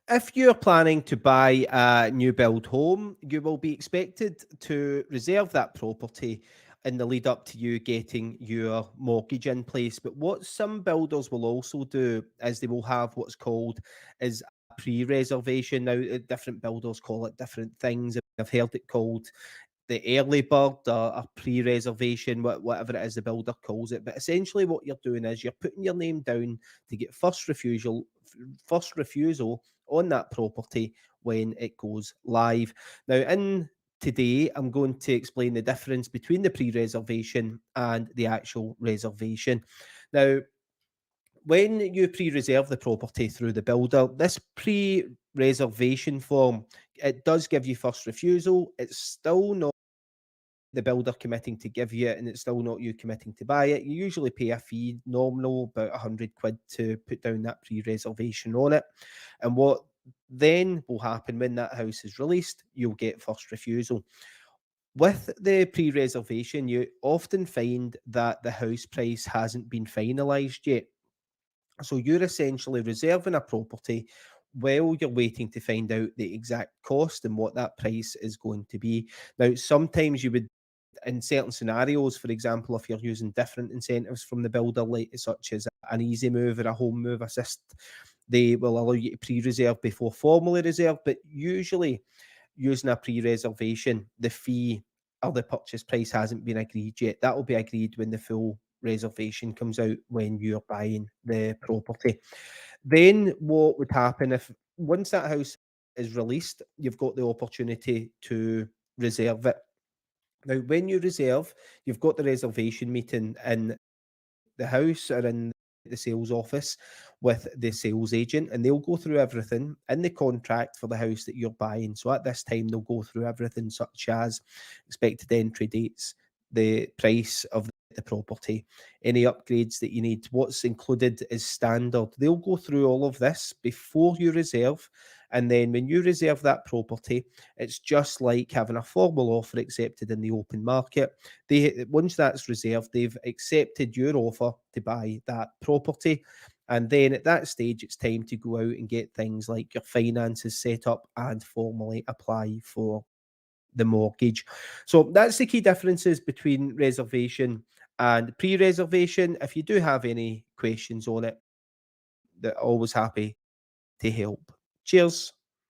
If you're planning to buy a new build home, you will be expected to reserve that property in the lead up to you getting your mortgage in place. But what some builders will also do is they will have what's called is a pre-reservation. Now, different builders call it different things. I've heard it called the early bird or a pre-reservation, whatever it is the builder calls it. But essentially, what you're doing is you're putting your name down to get first refusal on that property when it goes live. Now, in today, I'm going to explain the difference between the pre-reservation and the actual reservation. Now, when you pre-reserve the property through the builder, this pre-reservation form, it does give you first refusal. It's still not the builder committing to give you it, and it's still not you committing to buy it. You usually pay a fee, nominal, about 100 quid to put down that pre-reservation on it. And what then will happen when that house is released, you'll get first refusal. With the pre-reservation, you often find that the house price hasn't been finalised yet. So you're essentially reserving a property while you're waiting to find out the exact cost and what that price is going to be. Now, sometimes you would, in certain scenarios, for example, if you're using different incentives from the builder, like such as an easy move or a home move assist, they will allow you to pre-reserve before formally reserve. But usually, using a pre-reservation, the fee or the purchase price hasn't been agreed yet. That will be agreed when the full reservation comes out when you're buying the property. Then what would happen if once that house is released, you've got the opportunity to reserve it. Now, when you reserve, you've got the reservation meeting in the house or in the sales office with the sales agent, and they'll go through everything in the contract for the house that you're buying. So at this time, they'll go through everything such as expected entry dates, the price of the property, any upgrades that you need, what's included is standard. They'll go through all of this before you reserve. And then when you reserve that property, it's just like having a formal offer accepted in the open market. They once that's reserved, they've accepted your offer to buy that property. And then at that stage, it's time to go out and get things like your finances set up and formally apply for the mortgage. So that's the key differences between reservation and pre-reservation. If you do have any questions on it, they're always happy to help. Cheers.